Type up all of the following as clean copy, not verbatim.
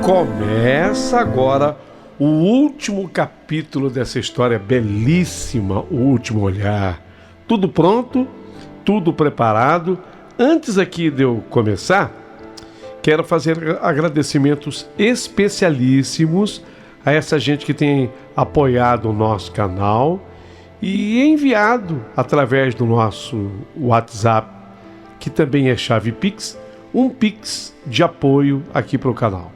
Começa agora o último capítulo dessa história belíssima, O Último Olhar. Tudo pronto, tudo preparado. Antes aqui de eu começar, quero fazer agradecimentos especialíssimos a essa gente que tem apoiado o nosso canal e enviado através do nosso WhatsApp, que também é chave Pix, um Pix de apoio aqui para o canal.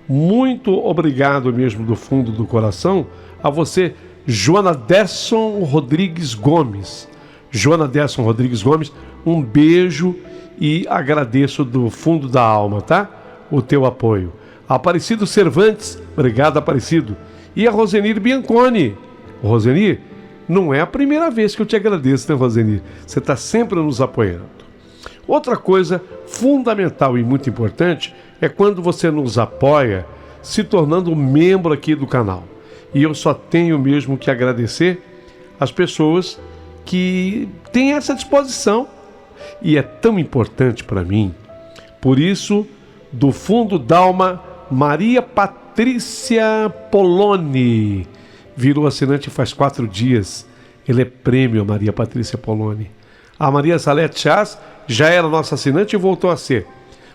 Muito obrigado mesmo do fundo do coração a você, Joana Desson Rodrigues Gomes. Joana Desson Rodrigues Gomes, um beijo e agradeço do fundo da alma, tá? O teu apoio. Aparecido Cervantes, obrigado, Aparecido. E a Rosenir Bianconi. Rosenir, não é a primeira vez que eu te agradeço, né, Rosenir? Você está sempre nos apoiando. Outra coisa fundamental e muito importante é quando você nos apoia se tornando um membro aqui do canal. E eu só tenho mesmo que agradecer as pessoas que têm essa disposição. E é tão importante para mim. Por isso, do fundo da alma, Maria Patrícia Poloni virou assinante faz 4 dias. Ele é prêmio, Maria Patrícia Poloni. A Maria Salete Chás já era nossa assinante e voltou a ser.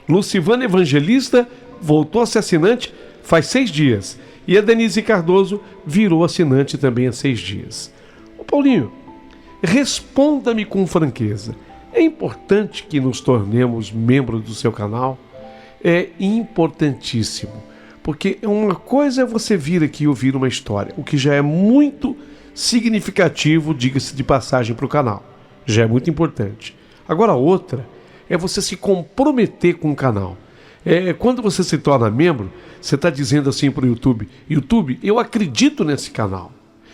Lucivana Evangelista voltou a ser assinante faz 6 dias. E a Denise Cardoso virou assinante também há 6 dias. Ô Paulinho, responda-me com franqueza. É importante que nos tornemos membros do seu canal? É importantíssimo. Porque uma coisa é você vir aqui ouvir uma história, o que já é muito significativo, diga-se de passagem, para o canal. Já é muito importante. Agora, outra é você se comprometer com o canal. Quando você se torna membro, você está dizendo assim para o YouTube: YouTube, eu acredito nesse canal.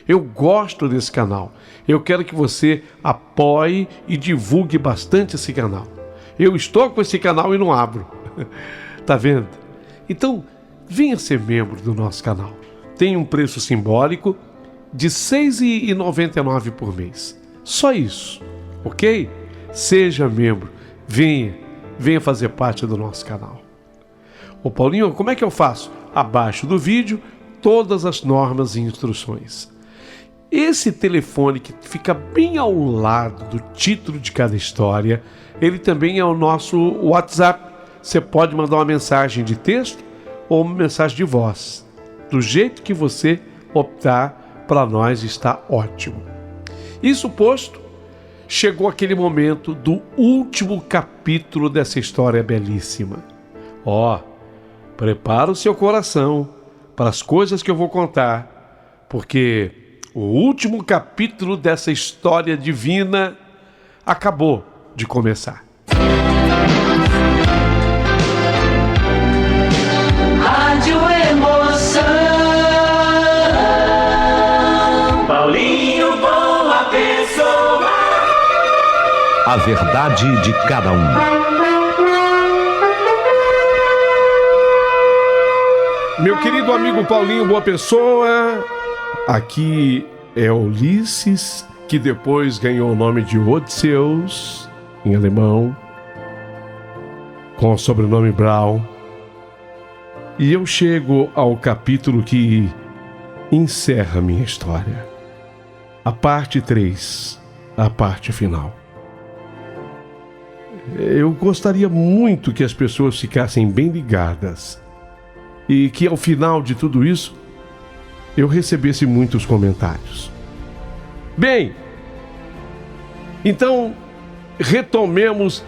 Eu gosto desse canal. Eu quero que você apoie e divulgue bastante esse canal. Eu estou com esse canal e não abro. Tá vendo? Então, venha ser membro do nosso canal. Tem um preço simbólico de R$ 6,99 por mês. Só isso, ok? Seja membro. Venha fazer parte do nosso canal. Ô Paulinho, como é que eu faço? Abaixo do vídeo, todas as normas e instruções. Esse telefone que fica bem ao lado do título de cada história, ele também é o nosso WhatsApp. Você pode mandar uma mensagem de texto ou uma mensagem de voz. Do jeito que você optar, para nós está ótimo. Isso posto, chegou aquele momento do último capítulo dessa história belíssima. Prepara o seu coração para as coisas que eu vou contar, porque o último capítulo dessa história divina acabou de começar. Rádio Emoção, Paulinho Boa Pessoa. A verdade de cada um. Meu querido amigo Paulinho Boa Pessoa, aqui é Ulisses, que depois ganhou o nome de Odysseus, em alemão, com o sobrenome Braun. E eu chego ao capítulo que encerra minha história. A parte 3, a parte final. Eu gostaria muito que as pessoas ficassem bem ligadas e que ao final de tudo isso eu recebesse muitos comentários. Bem, então retomemos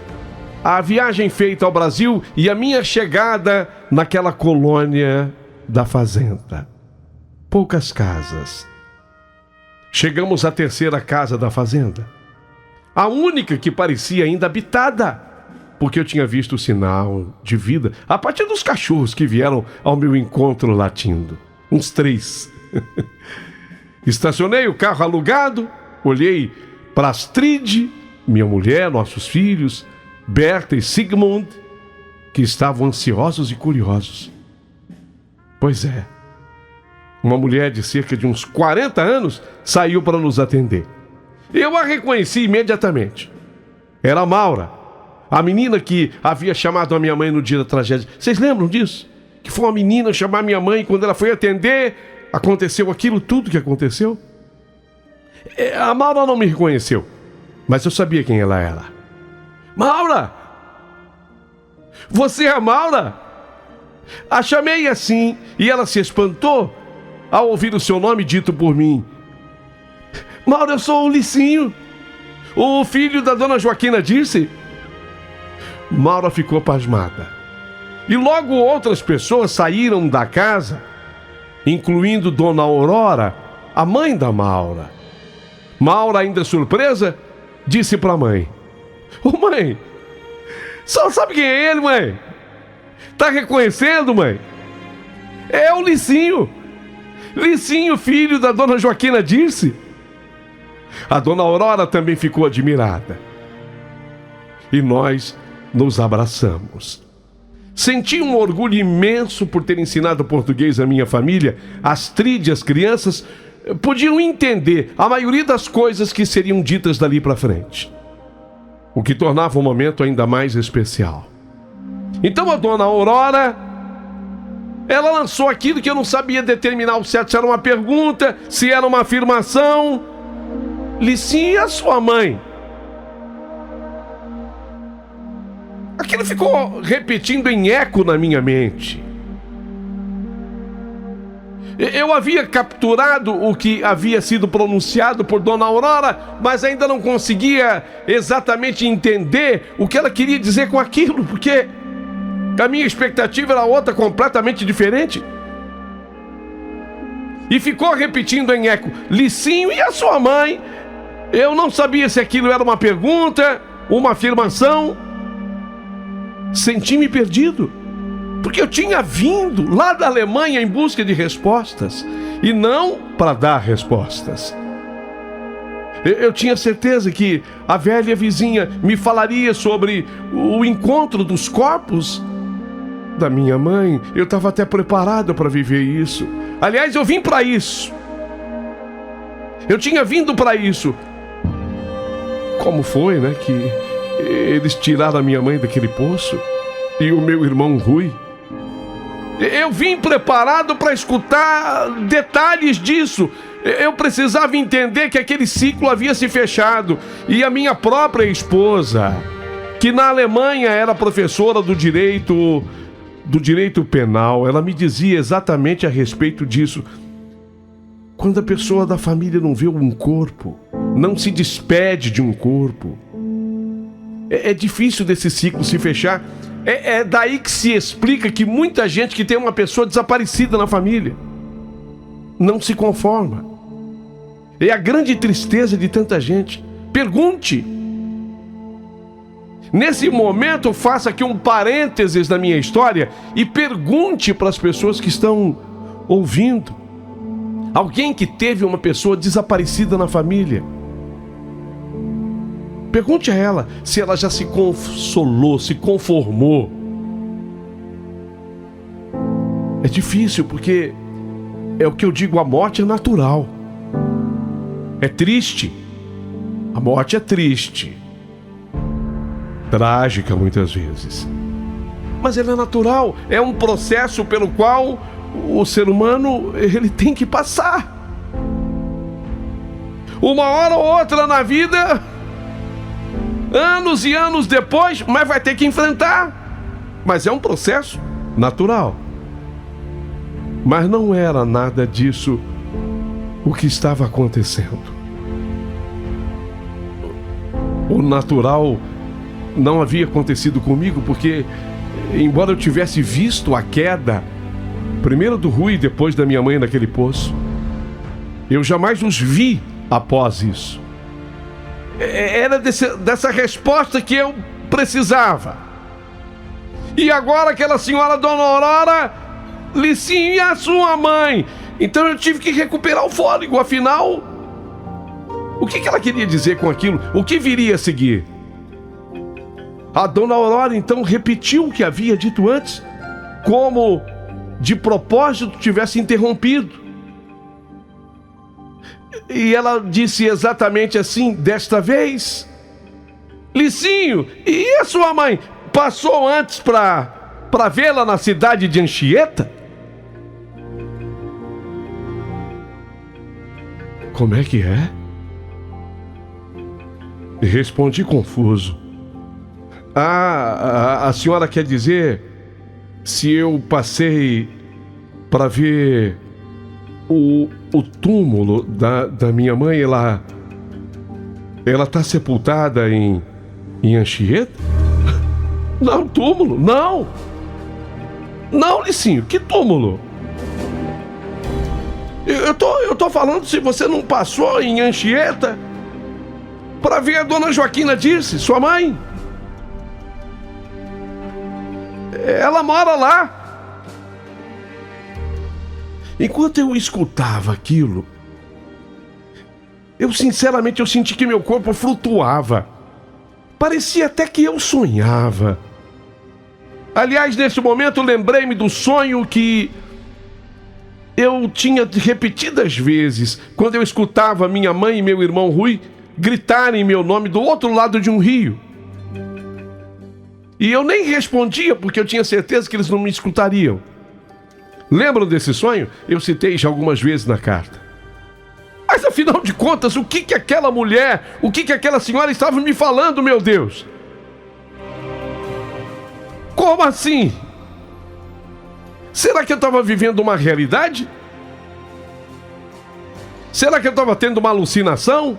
a viagem feita ao Brasil e a minha chegada naquela colônia da fazenda. Poucas casas. Chegamos à terceira casa da fazenda. A única que parecia ainda habitada, porque eu tinha visto o sinal de vida a partir dos cachorros que vieram ao meu encontro latindo. Uns 3. Estacionei o carro alugado, olhei para Astrid, minha mulher, nossos filhos, Berta e Sigmund, que estavam ansiosos e curiosos. Pois é, uma mulher de cerca de uns 40 anos saiu para nos atender. Eu a reconheci imediatamente. Era a Maura, a menina que havia chamado a minha mãe no dia da tragédia. Vocês lembram disso? que foi uma menina chamar minha mãe. Quando ela foi atender, aconteceu aquilo tudo que aconteceu. A Maura não me reconheceu, mas eu sabia quem ela era. Maura! Você é a Maura? A chamei assim e ela se espantou ao ouvir o seu nome dito por mim. Maura, eu sou o Licinho, o filho da dona Joaquina Dirce. Maura ficou pasmada. E logo outras pessoas saíram da casa, incluindo dona Aurora, a mãe da Maura. Maura, ainda surpresa, disse para a mãe: Ô mãe, só sabe quem é ele, mãe? Tá reconhecendo, mãe? É o Licinho. Licinho, filho da dona Joaquina Dirce. A dona Aurora também ficou admirada. E nós nos abraçamos. Senti um orgulho imenso por ter ensinado português à minha família. Astrid e as crianças podiam entender a maioria das coisas que seriam ditas dali para frente, o que tornava o momento ainda mais especial. Então a dona Aurora, ela lançou aquilo que eu não sabia determinar ao certo, se era uma pergunta, se era uma afirmação. Licinho, e a sua mãe? Aquilo ficou repetindo em eco na minha mente. Eu havia capturado o que havia sido pronunciado por dona Aurora, mas ainda não conseguia exatamente entender o que ela queria dizer com aquilo, porque a minha expectativa era outra, completamente diferente. E ficou repetindo em eco: Licinho, e a sua mãe? Eu não sabia se aquilo era uma pergunta, uma afirmação. Senti-me perdido, porque eu tinha vindo lá da Alemanha em busca de respostas, e não para dar respostas. Eu tinha certeza que a velha vizinha me falaria sobre o encontro dos corpos da minha mãe. Eu estava até preparado para viver isso. Aliás, eu vim para isso. Eu tinha vindo para isso. Como foi, né, que eles tiraram a minha mãe daquele poço e o meu irmão Rui? Eu vim preparado para escutar detalhes disso. Eu precisava entender que aquele ciclo havia se fechado. E a minha própria esposa, que na Alemanha era professora do direito penal, ela me dizia exatamente a respeito disso. Quando a pessoa da família não vê um corpo, não se despede de um corpo, é difícil desse ciclo se fechar. É daí que se explica que muita gente que tem uma pessoa desaparecida na família não se conforma. É a grande tristeza de tanta gente. Pergunte. Nesse momento, faça aqui um parênteses na minha história e pergunte para as pessoas que estão ouvindo. Alguém que teve uma pessoa desaparecida na família. Pergunte a ela se ela já se consolou, se conformou. É difícil porque é o que eu digo, a morte é natural. É triste. A morte é triste. Trágica muitas vezes. Mas ela é natural, é um processo pelo qual o ser humano ele tem que passar. Uma hora ou outra na vida, anos e anos depois, mas vai ter que enfrentar. Mas é um processo natural. Mas não era nada disso o que estava acontecendo. O natural não havia acontecido comigo, porque embora eu tivesse visto a queda, primeiro do Rui e depois da minha mãe naquele poço, eu jamais os vi após isso. Era dessa resposta que eu precisava. E agora aquela senhora dona Aurora, Licinho, e a sua mãe? Então eu tive que recuperar o fôlego. Afinal, o que ela queria dizer com aquilo? O que viria a seguir? A dona Aurora então repetiu o que havia dito antes, como de propósito tivesse interrompido. E ela disse exatamente assim: desta vez, Licinho, e a sua mãe passou antes para para vê-la na cidade de Anchieta? Como é que é? Respondi confuso. A senhora quer dizer se eu passei para ver o túmulo da minha mãe? Ela está sepultada em Anchieta? Não, túmulo, não! Não, Licinho, que túmulo? Eu tô falando se você não passou em Anchieta para ver a dona Joaquina Dirce, sua mãe. Ela mora lá. Enquanto eu escutava aquilo, eu sinceramente senti que meu corpo flutuava. Parecia até que eu sonhava. Aliás, nesse momento lembrei-me do sonho que eu tinha repetidas vezes quando eu escutava minha mãe e meu irmão Rui gritarem meu nome do outro lado de um rio. E eu nem respondia porque eu tinha certeza que eles não me escutariam. Lembram desse sonho? Eu citei já algumas vezes na carta. Mas afinal de contas, o que aquela mulher, o que aquela senhora estava me falando, meu Deus? Como assim? Será que eu estava vivendo uma realidade? Será que eu estava tendo uma alucinação?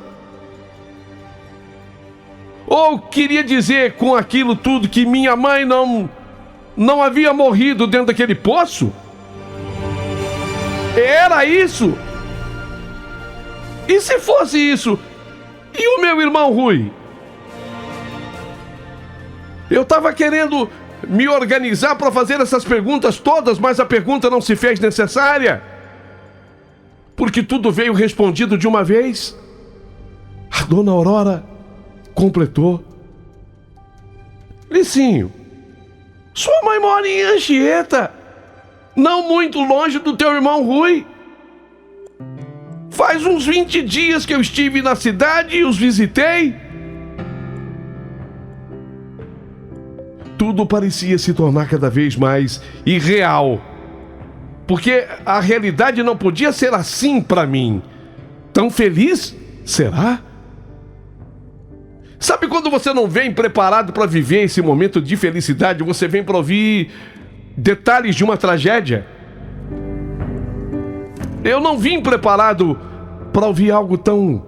Ou queria dizer com aquilo tudo que minha mãe não havia morrido dentro daquele poço? Era isso? E se fosse isso? E o meu irmão Rui? Eu estava querendo me organizar para fazer essas perguntas todas, mas a pergunta não se fez necessária. Porque tudo veio respondido de uma vez. A dona Aurora completou. Licinho, sua mãe mora em Anchieta, não muito longe do teu irmão Rui. Faz uns 20 dias que eu estive na cidade e os visitei. Tudo parecia se tornar cada vez mais irreal. Porque a realidade não podia ser assim para mim. Tão feliz? Será? Sabe quando você não vem preparado para viver esse momento de felicidade, você vem para ouvir detalhes de uma tragédia? Eu não vim preparado para ouvir algo tão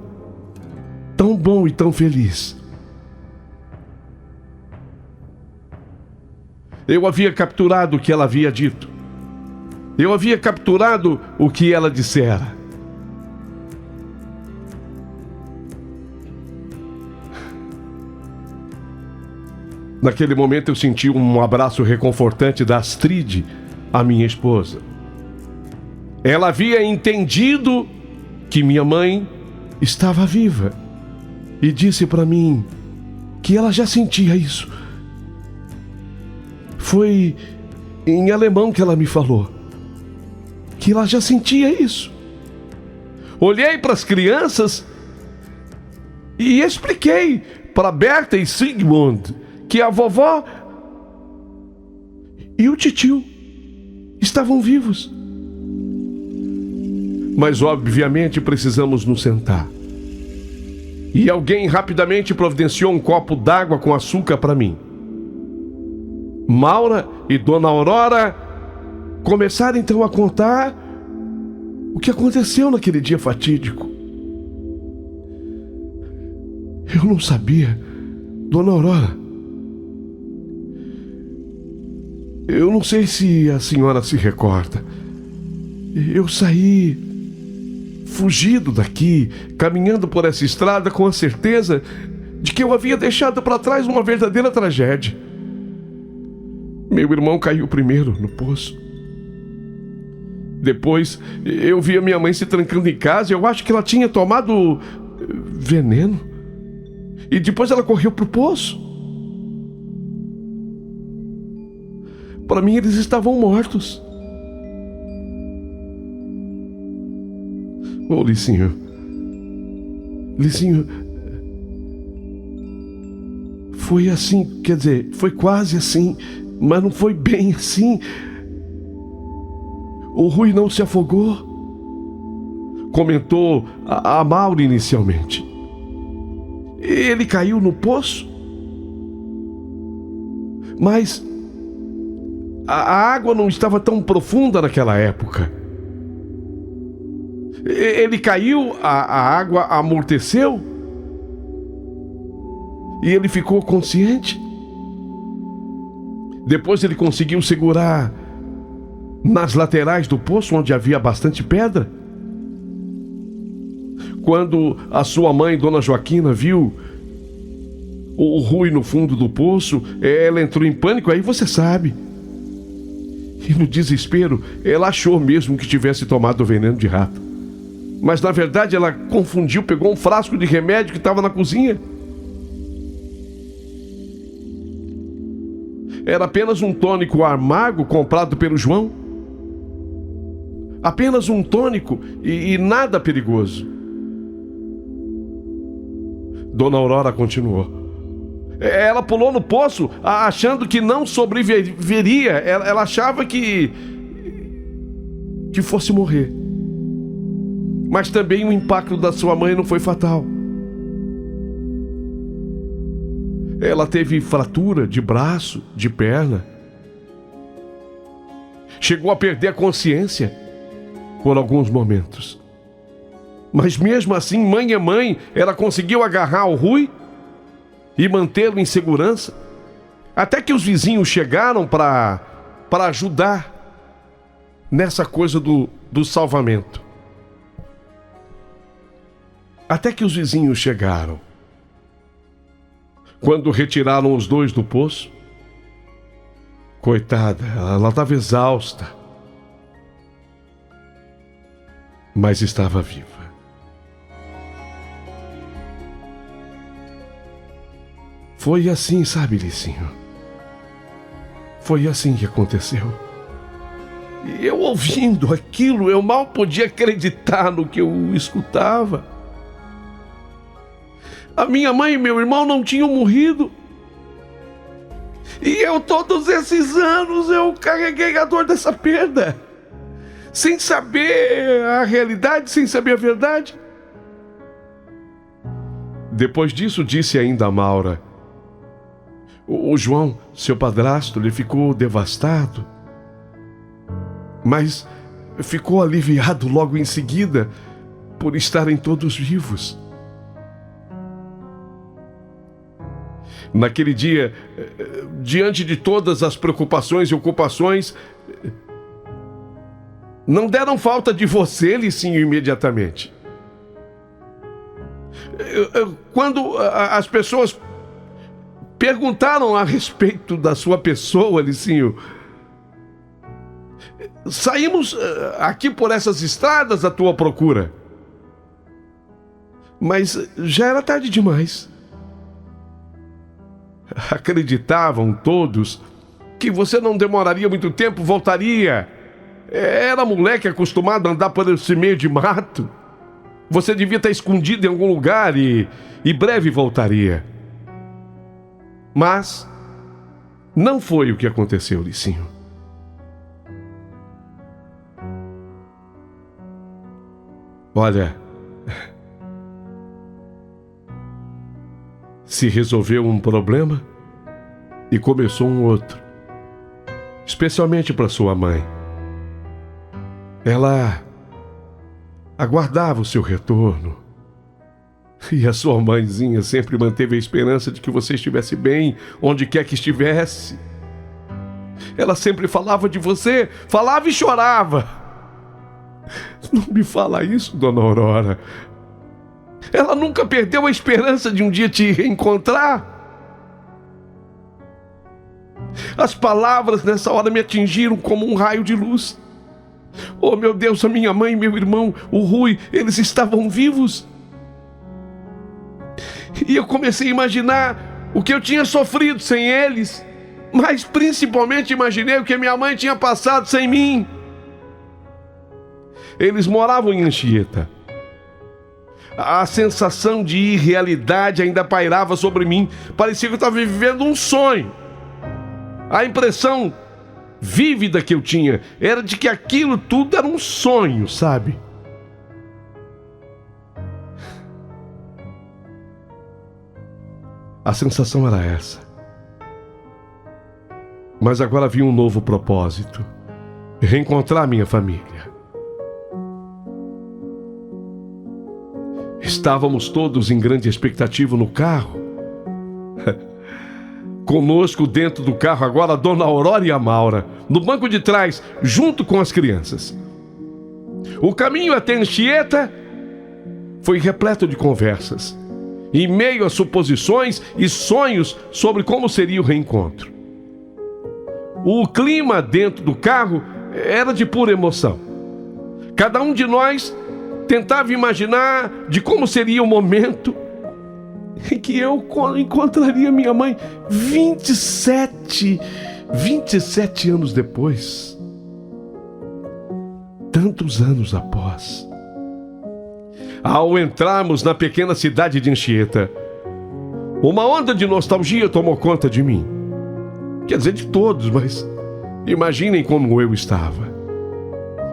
bom e tão feliz. Eu havia capturado o que ela havia dito. Eu havia capturado o que ela dissera. Naquele momento eu senti um abraço reconfortante da Astrid, a minha esposa. Ela havia entendido que minha mãe estava viva e disse para mim que ela já sentia isso. Foi em alemão que ela me falou que ela já sentia isso. Olhei para as crianças e expliquei para Berta e Sigmund que a vovó e o titio estavam vivos. Mas obviamente precisamos nos sentar. E alguém rapidamente providenciou um copo d'água com açúcar para mim. Maura e Dona Aurora começaram então a contar o que aconteceu naquele dia fatídico. Eu não sabia, Dona Aurora. Eu não sei se a senhora se recorda. Eu saí fugido daqui, caminhando por essa estrada com a certeza de que eu havia deixado para trás uma verdadeira tragédia. Meu irmão caiu primeiro no poço. Depois eu vi a minha mãe se trancando em casa. Eu acho que ela tinha tomado veneno. E depois ela correu pro poço. Para mim eles estavam mortos. Ô, Licinho, foi assim, quer dizer, foi quase assim Mas não foi bem assim. O Rui não se afogou, comentou a Maura inicialmente. Ele caiu no poço, mas a água não estava tão profunda naquela época. Ele caiu, a água amorteceu e ele ficou consciente. Depois ele conseguiu segurar nas laterais do poço, onde havia bastante pedra. Quando a sua mãe, Dona Joaquina, viu o Rui no fundo do poço, ela entrou em pânico, aí você sabe. E no desespero, ela achou mesmo que tivesse tomado o veneno de rato. Mas na verdade ela confundiu, pegou um frasco de remédio que estava na cozinha. Era apenas um tônico amargo comprado pelo João. Apenas um tônico e nada perigoso. Dona Aurora continuou. Ela pulou no poço achando que não sobreviveria. Ela achava que fosse morrer. Mas também o impacto da sua mãe não foi fatal. Ela teve fratura de braço, de perna. Chegou a perder a consciência por alguns momentos. Mas mesmo assim, mãe é mãe, ela conseguiu agarrar o Rui e mantê-lo em segurança. Até que os vizinhos chegaram para ajudar nessa coisa do salvamento. Até que os vizinhos chegaram. Quando retiraram os dois do poço, coitada, ela estava exausta, mas estava viva. Foi assim, sabe, Licinho? Foi assim que aconteceu. E eu ouvindo aquilo, eu mal podia acreditar no que eu escutava. A minha mãe e meu irmão não tinham morrido. E eu, todos esses anos, eu carreguei a dor dessa perda. Sem saber a realidade, sem saber a verdade. Depois disso, disse ainda a Maura, o João, seu padrasto, ele ficou devastado. Mas ficou aliviado logo em seguida por estarem todos vivos. Naquele dia, diante de todas as preocupações e ocupações, não deram falta de você, Licinho, imediatamente. Quando as pessoas perguntaram a respeito da sua pessoa, Licinho, saímos aqui por essas estradas à tua procura. Mas já era tarde demais. Acreditavam todos que você não demoraria muito tempo, voltaria. Era moleque acostumado a andar por esse meio de mato. Você devia estar escondido em algum lugar e breve voltaria. Mas não foi o que aconteceu, Licinho. Olha, se resolveu um problema e começou um outro, especialmente para sua mãe. Ela aguardava o seu retorno e a sua mãezinha sempre manteve a esperança de que você estivesse bem, onde quer que estivesse. Ela sempre falava de você, falava e chorava. Não me fala isso, Dona Aurora. Ela nunca perdeu a esperança de um dia te reencontrar. As palavras nessa hora me atingiram como um raio de luz. Oh, meu Deus, a minha mãe e meu irmão, o Rui, eles estavam vivos. E eu comecei a imaginar o que eu tinha sofrido sem eles, mas principalmente imaginei o que minha mãe tinha passado sem mim. Eles moravam em Anchieta. A sensação de irrealidade ainda pairava sobre mim. Parecia que eu estava vivendo um sonho. A impressão vívida que eu tinha era de que aquilo tudo era um sonho, sabe? A sensação era essa. Mas agora havia um novo propósito: reencontrar minha família. Estávamos todos em grande expectativa no carro. Conosco dentro do carro agora a Dona Aurora e a Maura, no banco de trás, junto com as crianças. O caminho até Anchieta foi repleto de conversas, em meio a suposições e sonhos sobre como seria o reencontro. O clima dentro do carro era de pura emoção. Cada um de nós tentava imaginar de como seria o momento em que eu encontraria minha mãe 27 anos depois. Tantos anos após. Ao entrarmos na pequena cidade de Anchieta, uma onda de nostalgia tomou conta de mim. Quer dizer, de todos, mas imaginem como eu estava.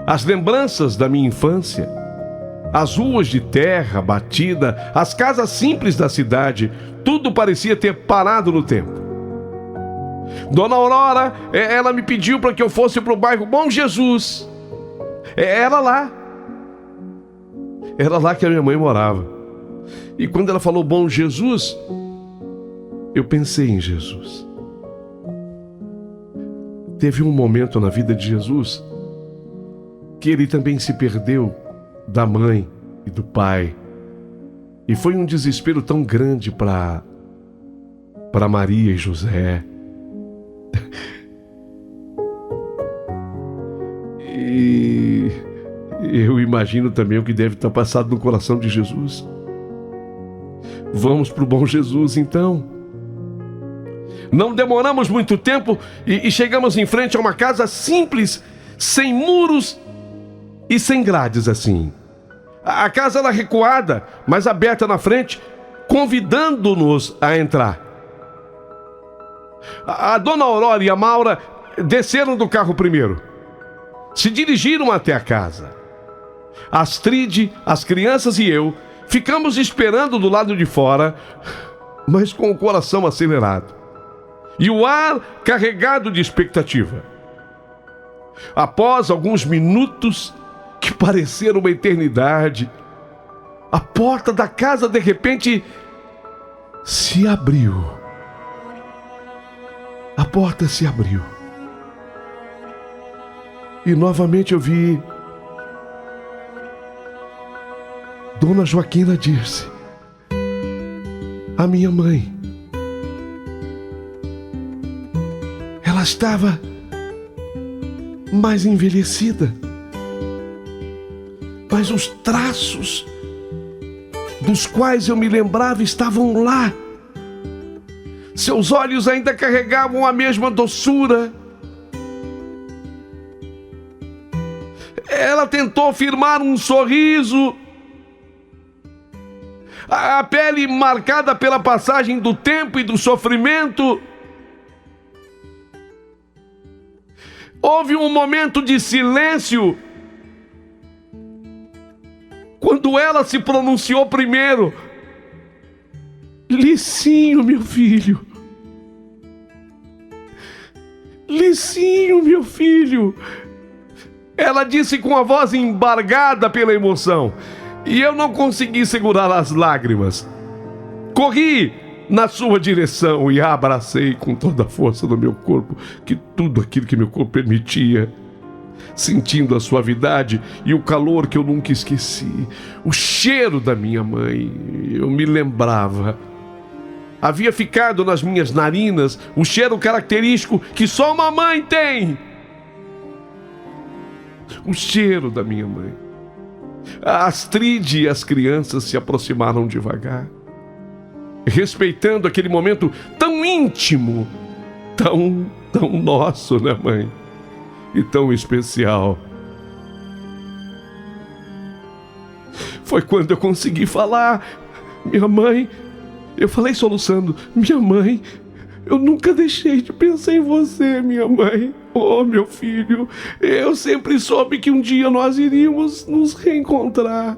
As lembranças da minha infância, as ruas de terra batida, as casas simples da cidade, tudo parecia ter parado no tempo. Dona Aurora, ela me pediu para que eu fosse para o bairro Bom Jesus. Era lá que a minha mãe morava. E quando ela falou Bom Jesus, eu pensei em Jesus. Teve um momento na vida de Jesus que ele também se perdeu da mãe e do pai. E foi um desespero tão grande para Maria e José. E eu imagino também o que deve estar passado no coração de Jesus. Vamos para o Bom Jesus, então. Não demoramos muito tempo e chegamos em frente a uma casa simples, sem muros e sem grades assim. A casa era recuada, mas aberta na frente, convidando-nos a entrar. A Dona Aurora e a Maura desceram do carro primeiro. Se dirigiram até a casa. Astrid, as crianças e eu ficamos esperando do lado de fora, mas com o coração acelerado e o ar carregado de expectativa. Após alguns minutos que pareceram uma eternidade, a porta da casa de repente se abriu. A porta se abriu. E novamente eu vi Dona Joaquina Dirce, a minha mãe. Ela estava mais envelhecida, mas os traços dos quais eu me lembrava estavam lá. Seus olhos ainda carregavam a mesma doçura. Ela tentou firmar um sorriso. A pele marcada pela passagem do tempo e do sofrimento. Houve um momento de silêncio quando ela se pronunciou primeiro. Licinho, meu filho. Licinho, meu filho. Ela disse com a voz embargada pela emoção. E eu não consegui segurar as lágrimas. Corri na sua direção e a abracei com toda a força do meu corpo, que tudo aquilo que meu corpo permitia, sentindo a suavidade e o calor que eu nunca esqueci, o cheiro da minha mãe. Eu me lembrava. Havia ficado nas minhas narinas o cheiro característico que só uma mãe tem. O cheiro da minha mãe. A Astrid e as crianças se aproximaram devagar, respeitando aquele momento tão íntimo, tão nosso, né, mãe? E tão especial. Foi quando eu consegui falar. Minha mãe, eu falei soluçando, minha mãe, Eu nunca deixei de pensar em você, minha mãe. Oh, meu filho, eu sempre soube que um dia nós iríamos nos reencontrar.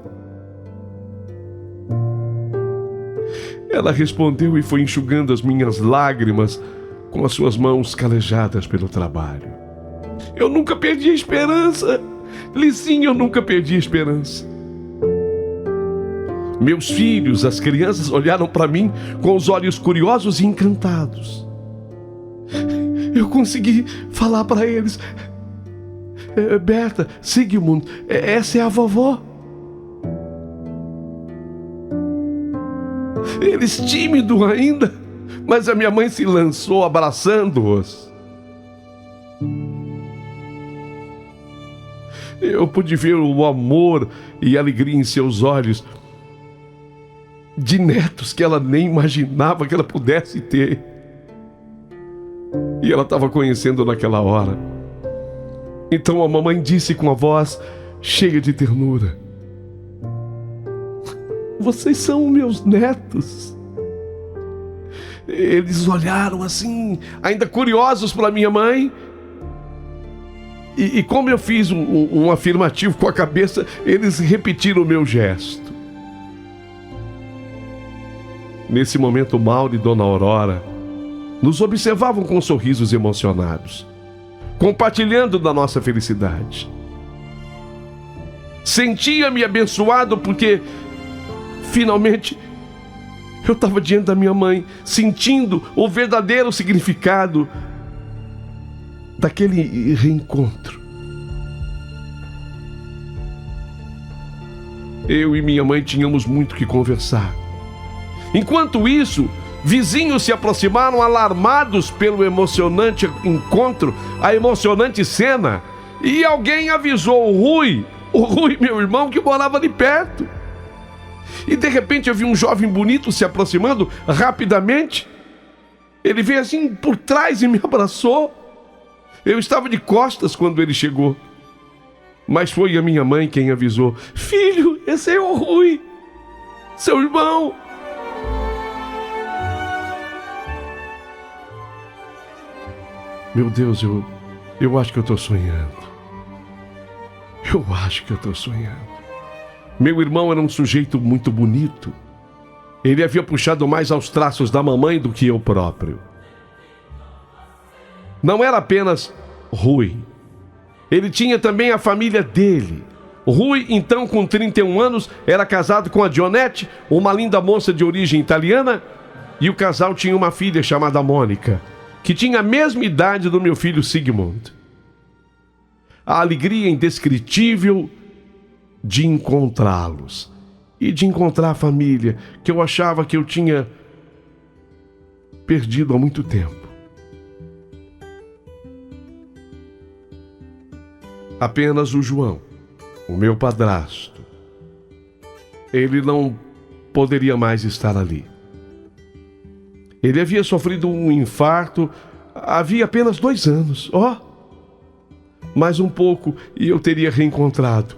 Ela respondeu e foi enxugando as minhas lágrimas com as suas mãos calejadas pelo trabalho. Eu nunca perdi a esperança. Licinha, eu nunca perdi a esperança. Meus filhos, as crianças, olharam para mim com os olhos curiosos e encantados. Eu consegui falar para eles: Berta, Sigmund, essa é a vovó. Eles tímidos ainda, mas a minha mãe se lançou abraçando-os. Eu pude ver o amor e a alegria em seus olhos, de netos que ela nem imaginava que ela pudesse ter. E ela estava conhecendo naquela hora. Então a mamãe disse com a voz cheia de ternura: vocês são meus netos. Eles olharam assim, ainda curiosos pela minha mãe. E como eu fiz um afirmativo com a cabeça, eles repetiram o meu gesto. Nesse momento, Mauro e Dona Aurora nos observavam com sorrisos emocionados, compartilhando da nossa felicidade. Sentia-me abençoado porque, finalmente, eu estava diante da minha mãe, sentindo o verdadeiro significado daquele reencontro. Eu e minha mãe tínhamos muito que conversar. Enquanto isso, vizinhos se aproximaram alarmados pelo emocionante encontro, a emocionante cena, e alguém avisou o Rui, meu irmão, que morava ali perto. E de repente eu vi um jovem bonito se aproximando rapidamente. Ele veio assim por trás e me abraçou. Eu estava de costas quando ele chegou, mas foi a minha mãe quem avisou: filho, esse é o Rui, seu irmão. Meu Deus, eu acho que eu estou sonhando. Eu acho que eu estou sonhando. Meu irmão era um sujeito muito bonito. Ele havia puxado mais aos traços da mamãe do que eu próprio. Não era apenas Rui. Ele tinha também a família dele. Rui, então, com 31 anos, era casado com a Dionete, uma linda moça de origem italiana, e o casal tinha uma filha chamada Mônica, que tinha a mesma idade do meu filho Sigmund. A alegria indescritível de encontrá-los e de encontrar a família que eu achava que eu tinha perdido há muito tempo. Apenas o João, o meu padrasto, ele não poderia mais estar ali. Ele havia sofrido um infarto havia apenas 2 anos. Mais um pouco e eu teria reencontrado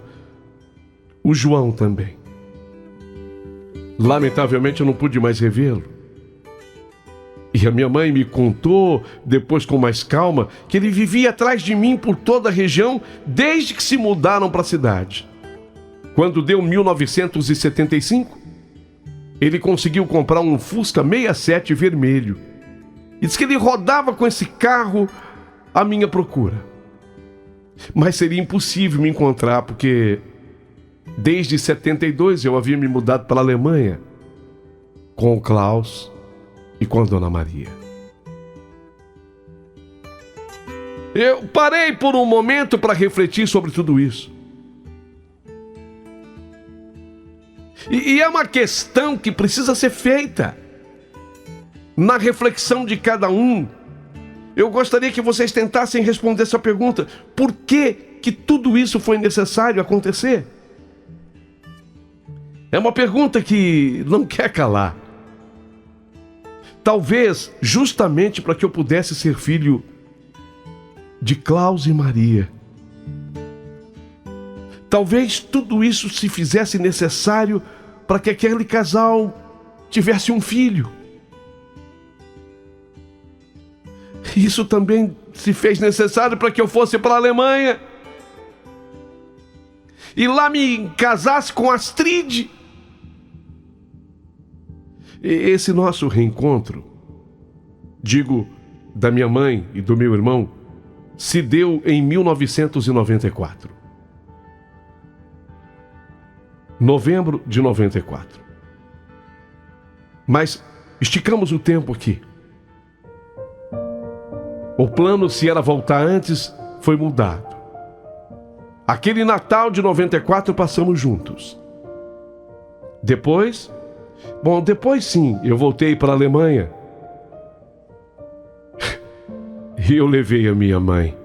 o João também. Lamentavelmente eu não pude mais revê-lo. E a minha mãe me contou, depois com mais calma, que ele vivia atrás de mim por toda a região desde que se mudaram para a cidade. Quando deu 1975, ele conseguiu comprar um Fusca 67 vermelho. E disse que ele rodava com esse carro à minha procura. Mas seria impossível me encontrar, porque desde 72 eu havia me mudado para a Alemanha com o Klaus e com a Dona Maria. Eu parei por um momento para refletir sobre tudo isso. E é uma questão que precisa ser feita na reflexão de cada um. Eu gostaria que vocês tentassem responder essa pergunta: por que tudo isso foi necessário acontecer? É uma pergunta que não quer calar. Talvez justamente para que eu pudesse ser filho de Klaus e Maria. Talvez tudo isso se fizesse necessário para que aquele casal tivesse um filho. Isso também se fez necessário para que eu fosse para a Alemanha e lá me casasse com Astrid. Esse nosso reencontro, digo, da minha mãe e do meu irmão, se deu em 1994. Novembro de 94. Mas esticamos o tempo aqui. O plano, se era voltar antes, foi mudado. Aquele Natal de 94 passamos juntos. Depois sim, eu voltei para a Alemanha. E eu levei a minha mãe,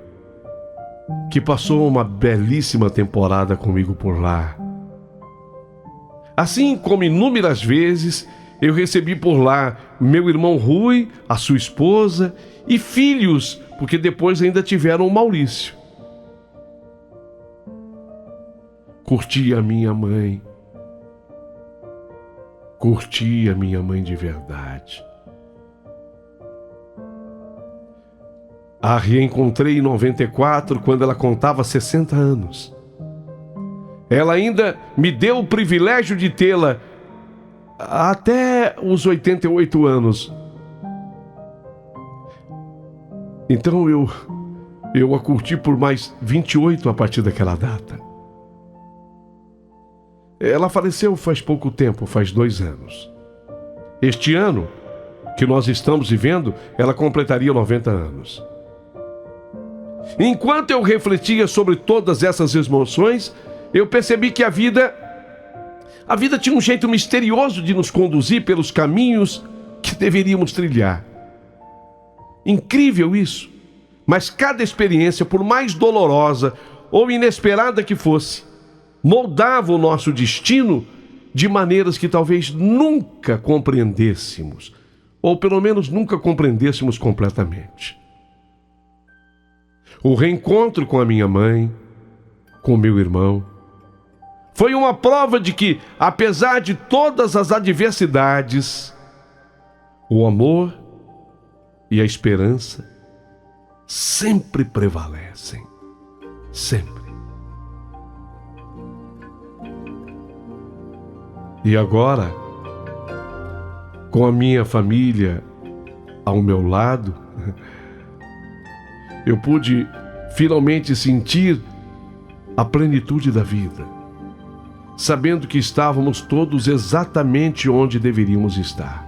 que passou uma belíssima temporada comigo por lá. Assim como inúmeras vezes eu recebi por lá meu irmão Rui, a sua esposa e filhos, porque depois ainda tiveram o Maurício. Curti a minha mãe. Curti a minha mãe de verdade. A reencontrei em 94, quando ela contava 60 anos. Ela ainda me deu o privilégio de tê-la até os 88 anos. Então eu a curti por mais 28 a partir daquela data. Ela faleceu faz pouco tempo, faz 2 anos. Este ano que nós estamos vivendo, ela completaria 90 anos. Enquanto eu refletia sobre todas essas emoções, eu percebi que a vida tinha um jeito misterioso de nos conduzir pelos caminhos que deveríamos trilhar. Incrível isso, mas cada experiência, por mais dolorosa ou inesperada que fosse, moldava o nosso destino de maneiras que talvez nunca compreendêssemos, ou pelo menos nunca compreendêssemos completamente. O reencontro com a minha mãe, com meu irmão, foi uma prova de que, apesar de todas as adversidades, o amor e a esperança sempre prevalecem. Sempre. E agora, com a minha família ao meu lado, eu pude finalmente sentir a plenitude da vida, sabendo que estávamos todos exatamente onde deveríamos estar.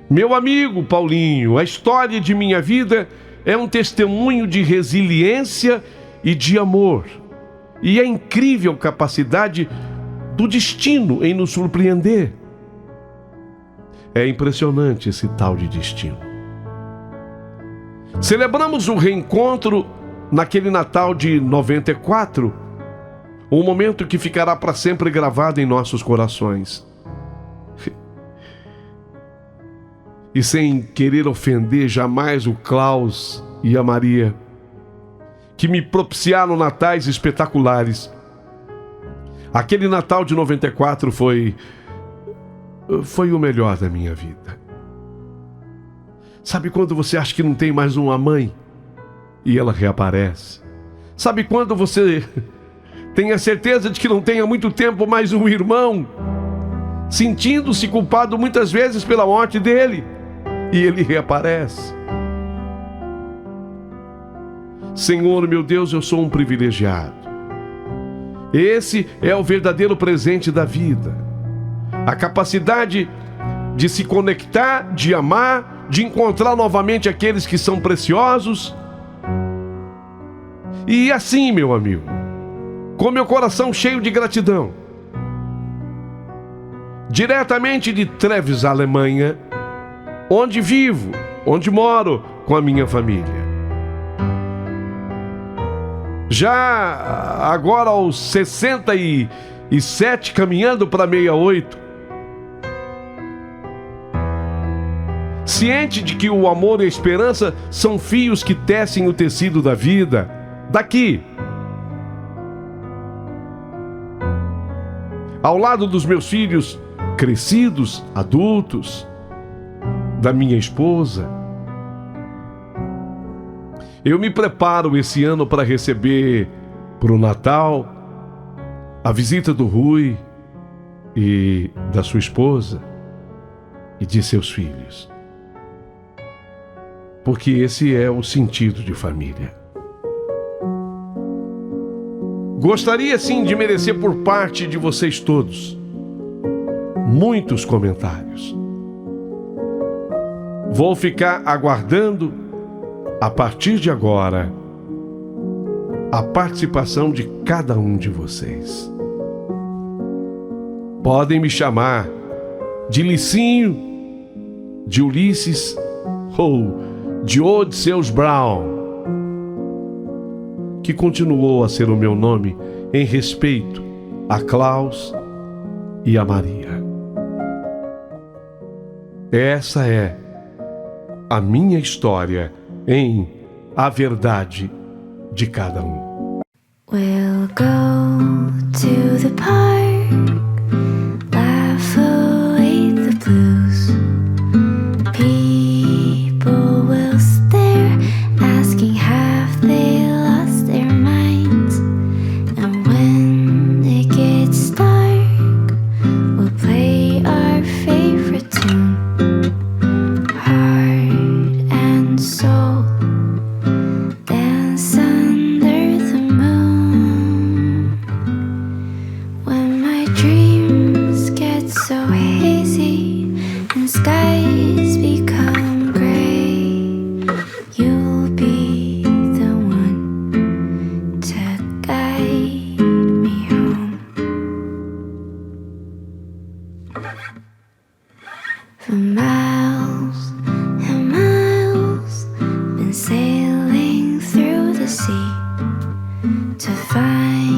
Meu amigo Paulinho, a história de minha vida é um testemunho de resiliência e de amor, e a incrível capacidade do destino em nos surpreender. É impressionante esse tal de destino. Celebramos o reencontro naquele Natal de 94, um momento que ficará para sempre gravado em nossos corações. E sem querer ofender jamais o Klaus e a Maria, que me propiciaram natais espetaculares, aquele Natal de 94 foi o melhor da minha vida. Sabe quando você acha que não tem mais uma mãe e ela reaparece? Sabe quando você tem a certeza de que não tem há muito tempo mais um irmão, sentindo-se culpado muitas vezes pela morte dele, e ele reaparece? Senhor, meu Deus, eu sou um privilegiado. Esse é o verdadeiro presente da vida. A capacidade de se conectar, de amar, de encontrar novamente aqueles que são preciosos. E assim, meu amigo, com meu coração cheio de gratidão, diretamente de Treves, Alemanha, onde vivo, onde moro com a minha família. Já agora aos 67, caminhando para 68, ciente de que o amor e a esperança são fios que tecem o tecido da vida, daqui, ao lado dos meus filhos crescidos, adultos, da minha esposa, Eu me preparo esse ano para receber para o Natal a visita do Rui e da sua esposa e de seus filhos. Porque esse é o sentido de família. Gostaria sim de merecer por parte de vocês todos muitos comentários. Vou ficar aguardando, a partir de agora, a participação de cada um de vocês. Podem me chamar de Licinho, de Ulisses ou de Odisseus Brown, que continuou a ser o meu nome em respeito a Klaus e a Maria. Essa é a minha história em A Verdade de Cada Um. We'll go to the park, laugh away the blues. People will stare, asking have they lost their minds. And when it gets dark, we'll play our favorite tune, heart and soul, dance under the moon. When my dreams get so hazy and skies become gray, you'll be the one to guide me home. For miles and miles, been sailing through the sea to find